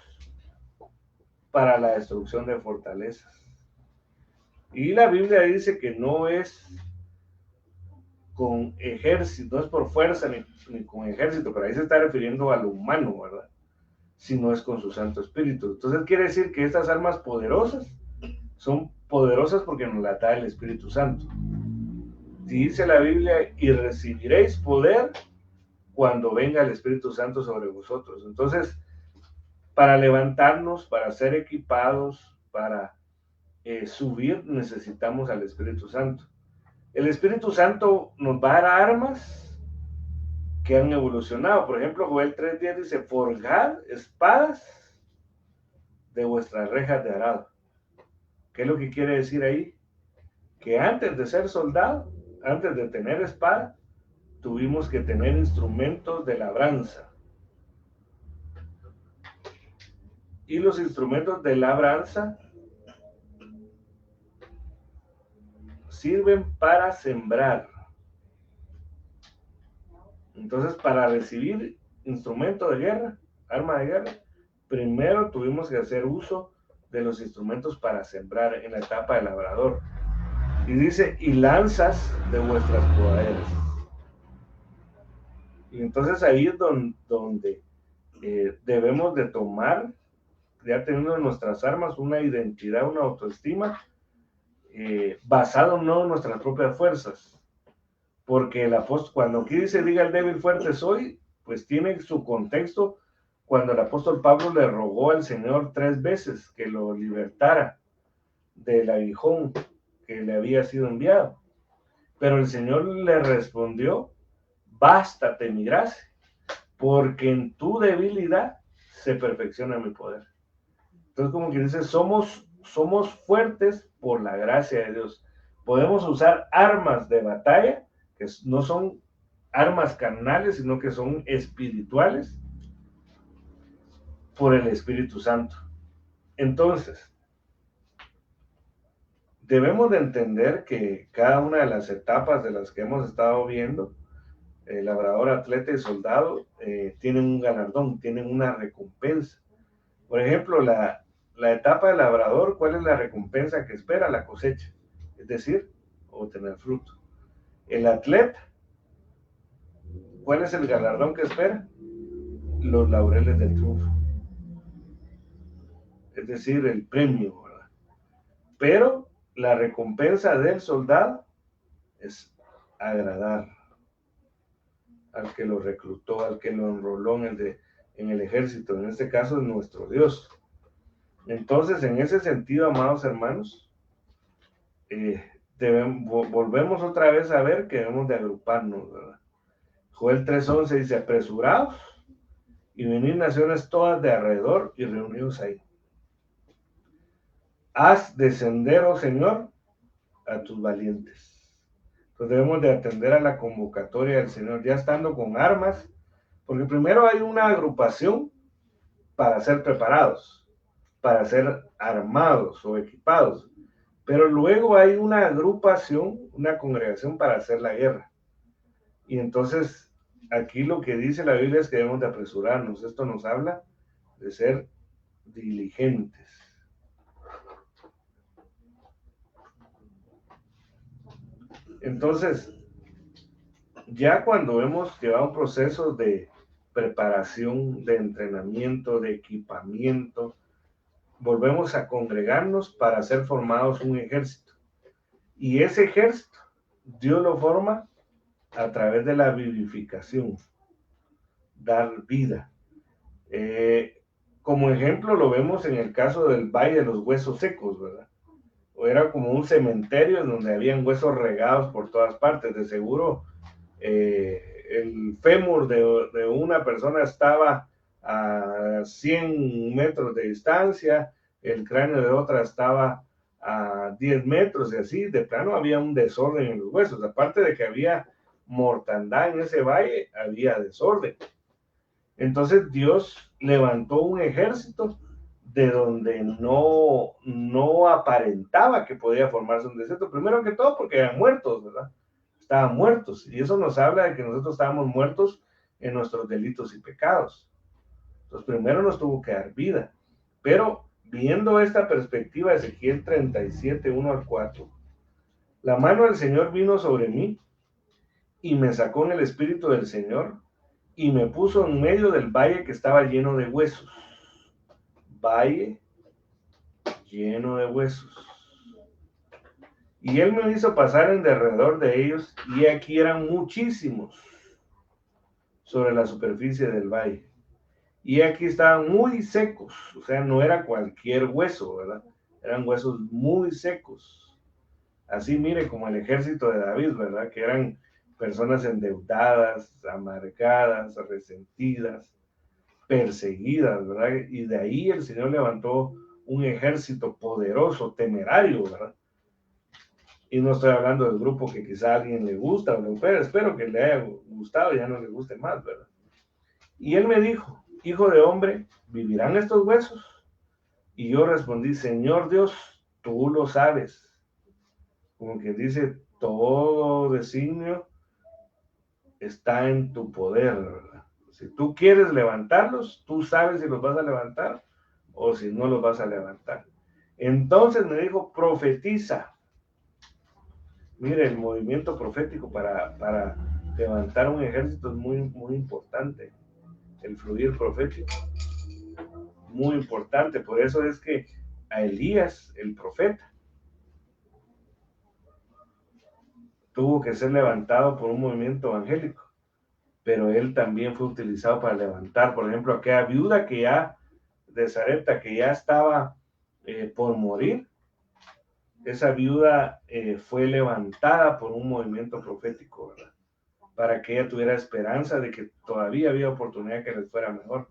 para la destrucción de fortalezas. Y la Biblia dice que no es con ejército, no es por fuerza ni con ejército, pero ahí se está refiriendo a lo humano, ¿verdad? Sino es con su Santo Espíritu. Entonces quiere decir que estas armas poderosas son poderosas porque nos las da el Espíritu Santo. Dice la Biblia, y recibiréis poder cuando venga el Espíritu Santo sobre vosotros. Entonces, para levantarnos, para ser equipados, para subir, necesitamos al Espíritu Santo. El Espíritu Santo nos va a dar armas que han evolucionado. Por ejemplo, Joel 3:10 dice, forjad espadas de vuestras rejas de arado. ¿Qué es lo que quiere decir ahí? Que antes de ser soldado, antes de tener espada, tuvimos que tener instrumentos de labranza. Y los instrumentos de labranza sirven para sembrar. Entonces, para recibir instrumento de guerra, arma de guerra, primero tuvimos que hacer uso de los instrumentos para sembrar en la etapa de labrador. Y dice, y lanzas de vuestras podaderas. Y entonces ahí es donde debemos de tomar, ya teniendo en nuestras armas una identidad, una autoestima, basado no en nuestras propias fuerzas. Porque el apóstol, cuando aquí dice, diga el débil fuerte soy, pues tiene su contexto cuando el apóstol Pablo le rogó al Señor 3 veces que lo libertara del aguijón que le había sido enviado. Pero el Señor le respondió: bástate mi gracia, porque en tu debilidad se perfecciona mi poder. Entonces, como que dice, somos fuertes por la gracia de Dios. Podemos usar armas de batalla, que no son armas carnales, sino que son espirituales, por el Espíritu Santo. Entonces, debemos de entender que cada una de las etapas de las que hemos estado viendo, labrador, atleta y soldado, tienen un galardón, tienen una recompensa. Por ejemplo, la etapa de labrador, ¿cuál es la recompensa que espera? La cosecha, es decir, obtener fruto. El atleta, ¿cuál es el galardón que espera? Los laureles del triunfo, es decir, el premio, ¿verdad? Pero la recompensa del soldado es agradar al que lo reclutó, al que lo enroló en el ejército, en este caso es nuestro Dios. Entonces, en ese sentido, amados hermanos, volvemos otra vez a ver que debemos de agruparnos, ¿verdad? Joel 3:11 dice: apresurados y venid naciones todas de alrededor y reunidos ahí. Haz descender, oh Señor, a tus valientes. Entonces debemos de atender a la convocatoria del Señor, ya estando con armas, porque primero hay una agrupación para ser preparados, para ser armados o equipados, pero luego hay una agrupación, una congregación para hacer la guerra. Y entonces aquí lo que dice la Biblia es que debemos de apresurarnos. Esto nos habla de ser diligentes. Entonces, ya cuando hemos llevado un proceso de preparación, de entrenamiento, de equipamiento, volvemos a congregarnos para hacer formados un ejército. Y ese ejército, Dios lo forma a través de la vivificación, dar vida. Como ejemplo lo vemos en el caso del Valle de los Huesos Secos, ¿verdad? O era como un cementerio en donde habían huesos regados por todas partes. De seguro, el fémur de una persona estaba a 100 metros de distancia, el cráneo de otra estaba a 10 metros y así, de plano había un desorden en los huesos. Aparte de que había mortandad en ese valle, había desorden. Entonces Dios levantó un ejército de donde no aparentaba que podía formarse un desierto. Primero que todo porque eran muertos, ¿verdad? Estaban muertos. Y eso nos habla de que nosotros estábamos muertos en nuestros delitos y pecados. Entonces primero nos tuvo que dar vida. Pero viendo esta perspectiva de Ezequiel 37, 1-4, la mano del Señor vino sobre mí y me sacó en el espíritu del Señor y me puso en medio del valle que estaba lleno de huesos. Valle lleno de huesos. Y él me hizo pasar en derredor de ellos, y aquí eran muchísimos sobre la superficie del valle. Y aquí estaban muy secos, o sea, no era cualquier hueso, ¿verdad? Eran huesos muy secos. Así, mire, como el ejército de David, ¿verdad? Que eran personas endeudadas, amargadas, resentidas, perseguidas, ¿verdad? Y de ahí el Señor levantó un ejército poderoso, temerario, ¿verdad? Y no estoy hablando del grupo que quizá a alguien le gusta, pero espero que le haya gustado y ya no le guste más, ¿verdad? Y él me dijo: hijo de hombre, ¿vivirán estos huesos? Y yo respondí: Señor Dios, tú lo sabes. Como que dice, todo designio está en tu poder, ¿verdad? Si tú quieres levantarlos, tú sabes si los vas a levantar o si no los vas a levantar. Entonces me dijo: profetiza. Mire, el movimiento profético para levantar un ejército es muy, muy importante. El fluir profético, muy importante. Por eso es que a Elías, el profeta, tuvo que ser levantado por un movimiento evangélico, pero él también fue utilizado para levantar, por ejemplo, aquella viuda de Sarepta, que ya estaba por morir. esa viuda fue levantada por un movimiento profético, ¿verdad? Para que ella tuviera esperanza de que todavía había oportunidad que les fuera mejor.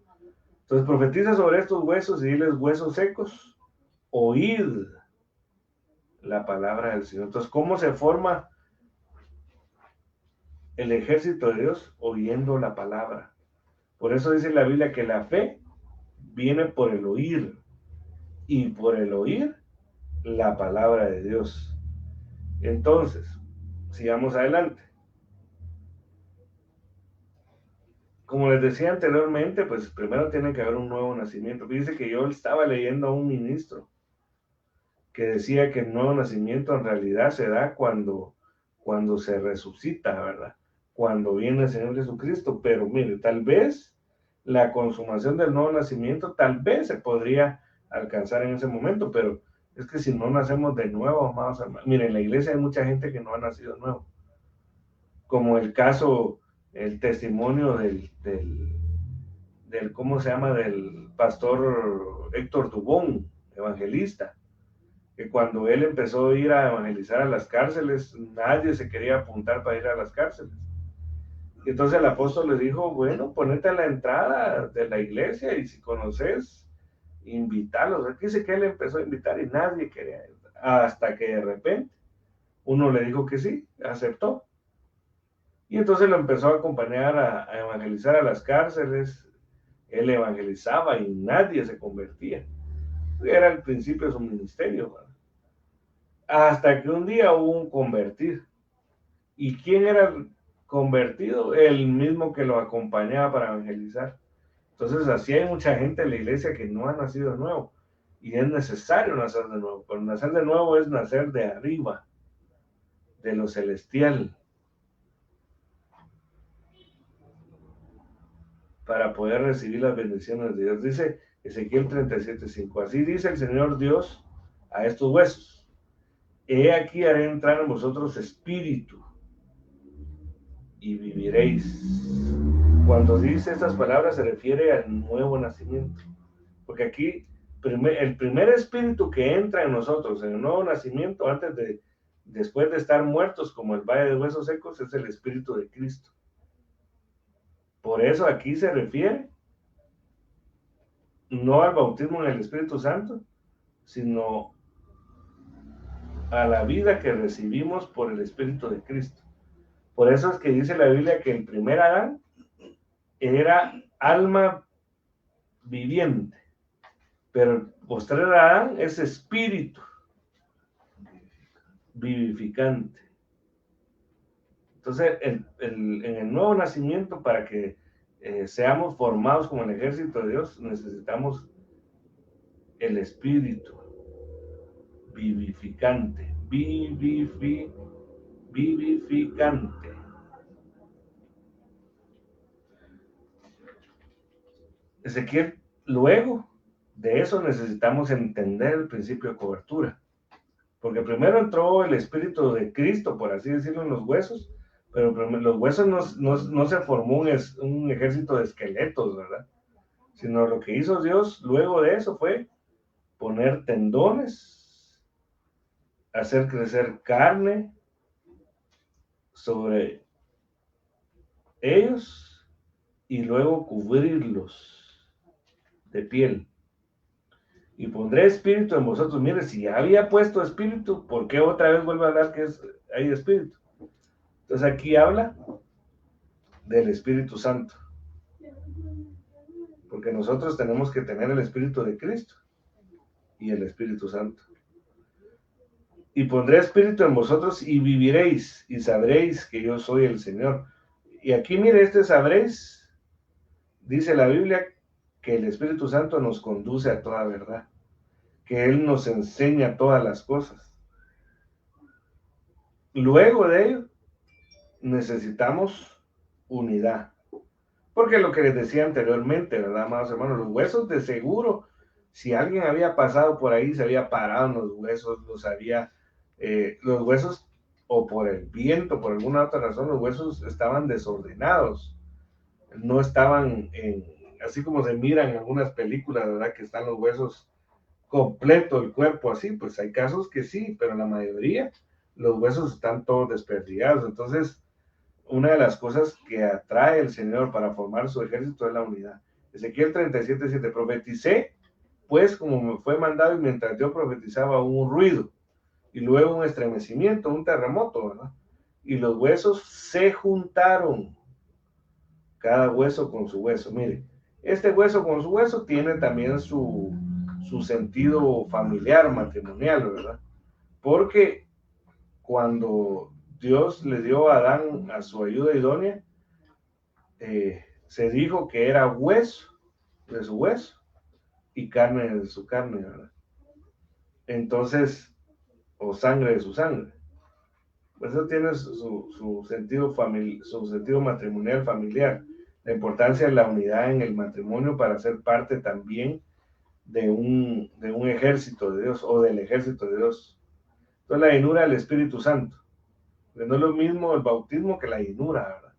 Entonces profetiza sobre estos huesos y diles: huesos secos, oíd la palabra del Señor. Entonces, ¿cómo se forma el ejército de Dios? Oyendo la palabra. Por eso dice la Biblia que la fe viene por el oír, y por el oír la palabra de Dios. Entonces, sigamos adelante. Como les decía anteriormente, pues primero tiene que haber un nuevo nacimiento. Fíjense que yo estaba leyendo a un ministro que decía que el nuevo nacimiento en realidad se da cuando se resucita, ¿verdad? Cuando viene el Señor Jesucristo. Pero mire, tal vez la consumación del nuevo nacimiento tal vez se podría alcanzar en ese momento, pero es que si no nacemos de nuevo, amados hermanos, miren, en la iglesia hay mucha gente que no ha nacido de nuevo, como el caso, el testimonio del ¿cómo se llama? Del pastor Héctor Dubón, evangelista, que cuando él empezó a ir a evangelizar a las cárceles, nadie se quería apuntar para ir a las cárceles. Y entonces el apóstol le dijo: bueno, ponete a la entrada de la iglesia y si conoces, invítalos. Aquí dice que él empezó a invitar y nadie quería ir, hasta que de repente uno le dijo que sí, aceptó. Y entonces lo empezó a acompañar a evangelizar a las cárceles. Él evangelizaba y nadie se convertía. Era el principio de su ministerio, ¿verdad? Hasta que un día hubo un convertido. ¿Y quién era el convertido? El mismo que lo acompañaba para evangelizar. Entonces, así hay mucha gente en la iglesia que no ha nacido de nuevo. Y es necesario nacer de nuevo. Pero nacer de nuevo es nacer de arriba, de lo celestial, para poder recibir las bendiciones de Dios. Dice Ezequiel 37:5. Así dice el Señor Dios a estos huesos: he aquí haré entrar en vosotros espíritu y viviréis. Cuando dice estas palabras se refiere al nuevo nacimiento, porque aquí el primer espíritu que entra en nosotros en el nuevo nacimiento, después de estar muertos como el valle de huesos secos, es el espíritu de Cristo. Por eso aquí se refiere no al bautismo en el Espíritu Santo, sino a la vida que recibimos por el Espíritu de Cristo. Por eso es que dice la Biblia que el primer Adán era alma viviente, pero el postrer Adán es espíritu vivificante. Entonces, en el nuevo nacimiento, para que seamos formados como el ejército de Dios, necesitamos el espíritu vivificante, vivificante. Ezequiel, luego de eso necesitamos entender el principio de cobertura, porque primero entró el espíritu de Cristo, por así decirlo, en los huesos, pero los huesos no se formó un ejército de esqueletos, ¿verdad? Sino lo que hizo Dios luego de eso fue poner tendones, hacer crecer carne sobre ellos y luego cubrirlos de piel. Y pondré espíritu en vosotros. Mire, si ya había puesto espíritu, ¿por qué otra vez vuelve a hablar que hay espíritu? Entonces aquí habla del Espíritu Santo, porque nosotros tenemos que tener el Espíritu de Cristo y el Espíritu Santo. Y pondré espíritu en vosotros y viviréis y sabréis que yo soy el Señor. Y aquí mire, sabréis, dice la Biblia, que el Espíritu Santo nos conduce a toda verdad, que Él nos enseña todas las cosas. Luego de ello, necesitamos unidad. Porque lo que les decía anteriormente, ¿verdad, amados hermanos? Los huesos de seguro, si alguien había pasado por ahí, se había parado en los huesos, los huesos, o por el viento, por alguna otra razón, los huesos estaban desordenados. No estaban así como se miran en algunas películas, ¿verdad? Que están los huesos completo el cuerpo así, pues hay casos que sí, pero la mayoría, los huesos están todos desperdigados. Entonces, una de las cosas que atrae el Señor para formar su ejército es la unidad. Ezequiel 37:7, profeticé, pues como me fue mandado, y mientras yo profetizaba hubo un ruido, y luego un estremecimiento, un terremoto, ¿verdad? Y los huesos se juntaron, cada hueso con su hueso. Mire, este hueso con su hueso tiene también su sentido familiar, matrimonial, ¿verdad? Porque cuando Dios le dio a Adán a su ayuda idónea, se dijo que era hueso de su hueso y carne de su carne, ¿verdad? Entonces, o sangre de su sangre. Pues eso tiene su sentido su sentido matrimonial familiar. La importancia de la unidad en el matrimonio para ser parte también de un ejército de Dios o del ejército de Dios. Entonces la llenura del Espíritu Santo. Que no es lo mismo el bautismo que la llenura, ¿verdad?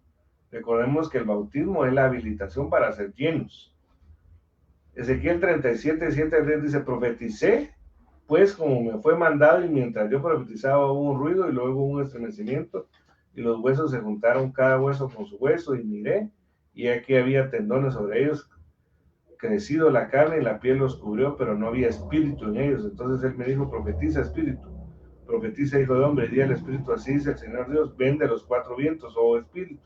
Recordemos que el bautismo es la habilitación para ser llenos. Ezequiel 37:7 dice, profeticé, pues como me fue mandado, y mientras yo profetizaba hubo un ruido y luego un estremecimiento, y los huesos se juntaron cada hueso con su hueso, y miré, y aquí había tendones sobre ellos, crecido la carne y la piel los cubrió, pero no había espíritu en ellos. Entonces él me dijo, profetiza espíritu, profetiza hijo de hombre, y di al espíritu, así dice el Señor Dios, ven de los cuatro vientos, oh espíritu,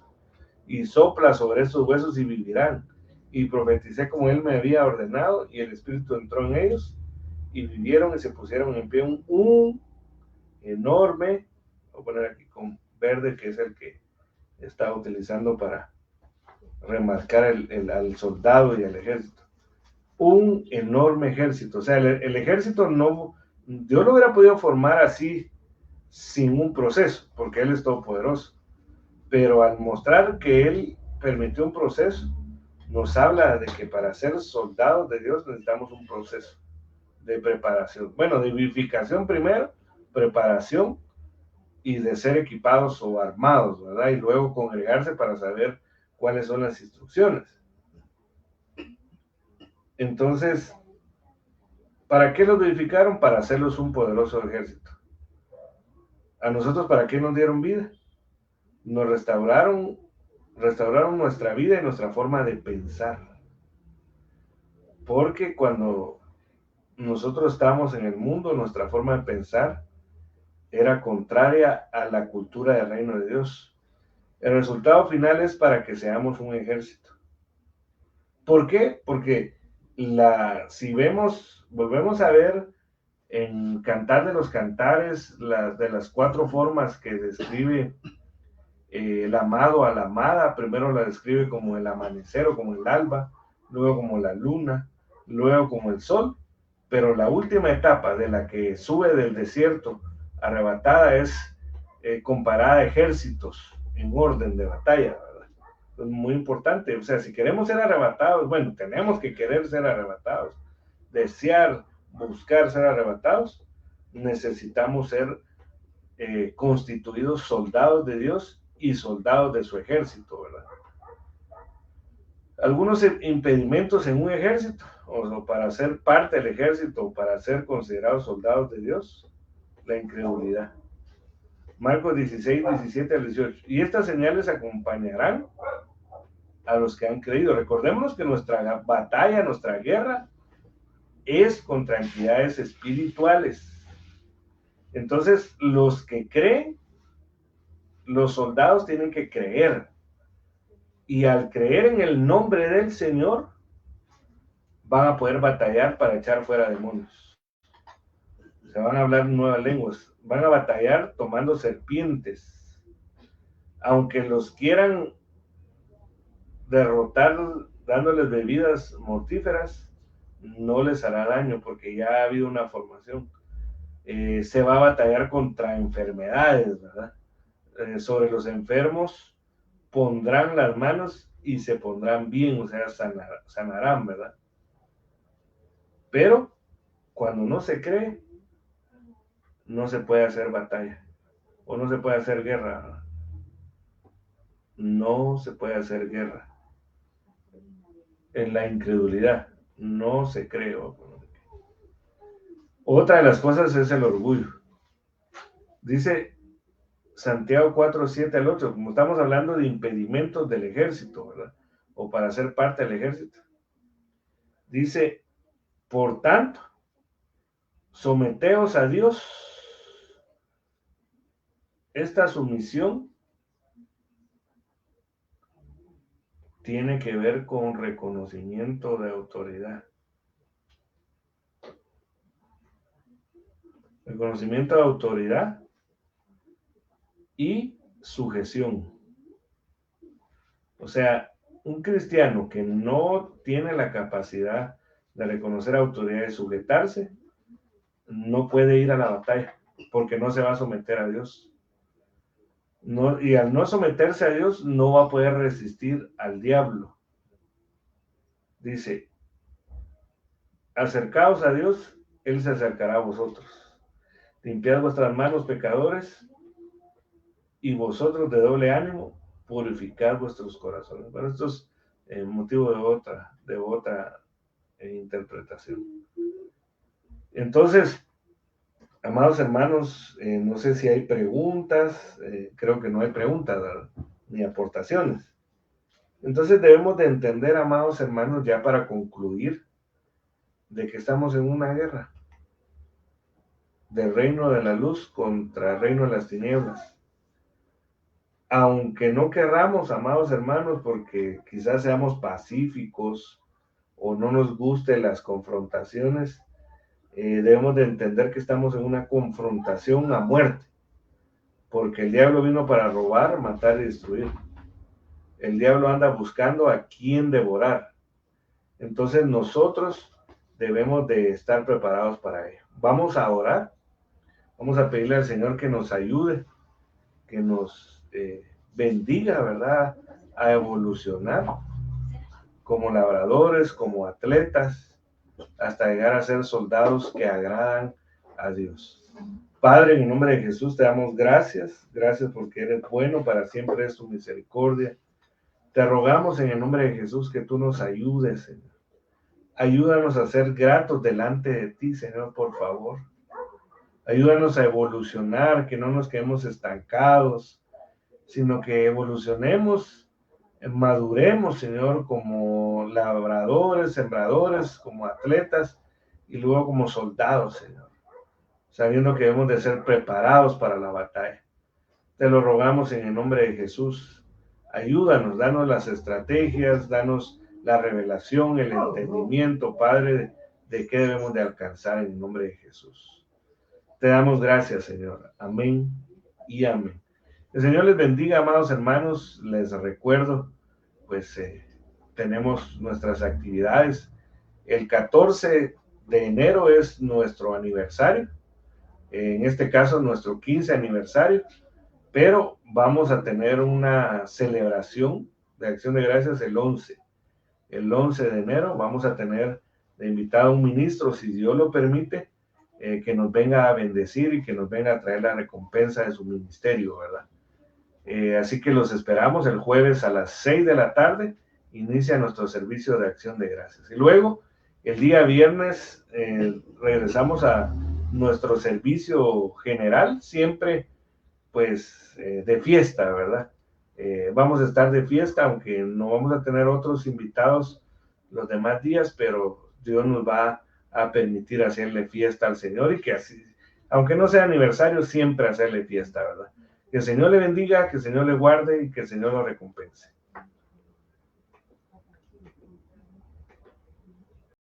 y sopla sobre estos huesos y vivirán. Y profeticé como él me había ordenado, y el espíritu entró en ellos, y vivieron y se pusieron en pie un enorme, voy a poner aquí con verde, que es el que estaba utilizando para remarcar al soldado y al ejército. Un enorme ejército, o sea, el ejército no, Dios lo hubiera podido formar así sin un proceso, porque Él es todopoderoso, pero al mostrar que Él permitió un proceso, nos habla de que para ser soldados de Dios necesitamos un proceso de preparación, bueno, de vivificación primero, preparación y de ser equipados o armados, ¿verdad? Y luego congregarse para saber cuáles son las instrucciones. Entonces, ¿para qué los vivificaron? Para hacerlos un poderoso ejército. ¿A nosotros para qué nos dieron vida? Nos restauraron nuestra vida y nuestra forma de pensar. Porque cuando nosotros estábamos en el mundo, nuestra forma de pensar era contraria a la cultura del reino de Dios. El resultado final es para que seamos un ejército. ¿Por qué? Porque si volvemos a ver en Cantar de los Cantares, de las cuatro formas que describe el amado a la amada, primero la describe como el amanecer o como el alba, luego como la luna, luego como el sol, pero la última etapa de la que sube del desierto arrebatada es comparada a ejércitos en orden de batalla, ¿verdad? Es muy importante, o sea, si queremos ser arrebatados, bueno, tenemos que querer ser arrebatados, desear, buscar ser arrebatados, necesitamos ser constituidos soldados de Dios y soldados de su ejército, ¿verdad? Algunos impedimentos en un ejército, o para ser parte del ejército, o para ser considerados soldados de Dios, la incredulidad. Marcos 16:17-18. Y estas señales acompañarán a los que han creído. Recordémonos que nuestra batalla, nuestra guerra, es contra entidades espirituales. Entonces, los que creen, los soldados tienen que creer. Y al creer en el nombre del Señor, van a poder batallar para echar fuera demonios. Se van a hablar nuevas lenguas. Van a batallar tomando serpientes. Aunque los quieran derrotar dándoles bebidas mortíferas, no les hará daño porque ya ha habido una formación. Se va a batallar contra enfermedades, ¿verdad? Sobre los enfermos pondrán las manos y se pondrán bien, o sea, sanarán, ¿verdad? Pero cuando no se cree, no se puede hacer batalla o no se puede hacer guerra, ¿verdad? No se puede hacer guerra en la incredulidad, no se cree. Otra de las cosas es el orgullo. Dice Santiago 4, 7 al 8, como estamos hablando de impedimentos del ejército, ¿verdad? O para ser parte del ejército. Dice, por tanto, someteos a Dios. Esta sumisión tiene que ver con reconocimiento de autoridad. Reconocimiento de autoridad y sujeción. O sea, un cristiano que no tiene la capacidad de reconocer autoridad y sujetarse, no puede ir a la batalla, porque no se va a someter a Dios. No, y al no someterse a Dios, no va a poder resistir al diablo. Dice, acercaos a Dios, Él se acercará a vosotros. Limpiad vuestras manos, pecadores, y vosotros de doble ánimo, purificad vuestros corazones. Bueno, esto es motivo de otra interpretación. Entonces, amados hermanos, no sé si hay preguntas, creo que no hay preguntas, ¿verdad? Ni aportaciones. Entonces debemos de entender, amados hermanos, ya para concluir, de que estamos en una guerra del reino de la luz contra el reino de las tinieblas. Aunque no querramos, amados hermanos, porque quizás seamos pacíficos o no nos gusten las confrontaciones, debemos de entender que estamos en una confrontación a muerte, porque el diablo vino para robar, matar y destruir. El diablo anda buscando a quién devorar. Entonces nosotros debemos de estar preparados para ello. Vamos a orar, vamos a pedirle al Señor que nos ayude, que nos bendiga, ¿verdad? A evolucionar como labradores, como atletas, hasta llegar a ser soldados que agradan a Dios. Padre, en el nombre de Jesús te damos gracias, gracias porque eres bueno, para siempre es tu misericordia. Te rogamos en el nombre de Jesús que tú nos ayudes, Señor. Ayúdanos a ser gratos delante de ti, Señor, por favor. Ayúdanos a evolucionar, que no nos quedemos estancados, sino que evolucionemos, maduremos, Señor, como labradores, sembradores, como atletas y luego como soldados, Señor, sabiendo que debemos de ser preparados para la batalla. Te lo rogamos en el nombre de Jesús. Ayúdanos, danos las estrategias, danos la revelación, el entendimiento, Padre, de qué debemos de alcanzar en el nombre de Jesús. Te damos gracias, Señor. Amén y amén. El Señor les bendiga, amados hermanos. Les recuerdo, pues tenemos nuestras actividades. El 14 de enero es nuestro aniversario. En este caso, nuestro 15 aniversario. Pero vamos a tener una celebración de Acción de Gracias el 11. El 11 de enero vamos a tener de invitado a un ministro, si Dios lo permite, que nos venga a bendecir y que nos venga a traer la recompensa de su ministerio, ¿verdad? Así que los esperamos el jueves a las 6 de la tarde, inicia nuestro servicio de Acción de Gracias. Y luego, el día viernes, regresamos a nuestro servicio general, siempre pues de fiesta, ¿verdad? Vamos a estar de fiesta, aunque no vamos a tener otros invitados los demás días, pero Dios nos va a permitir hacerle fiesta al Señor y que así, aunque no sea aniversario, siempre hacerle fiesta, ¿verdad? Que el Señor le bendiga, que el Señor le guarde y que el Señor lo recompense.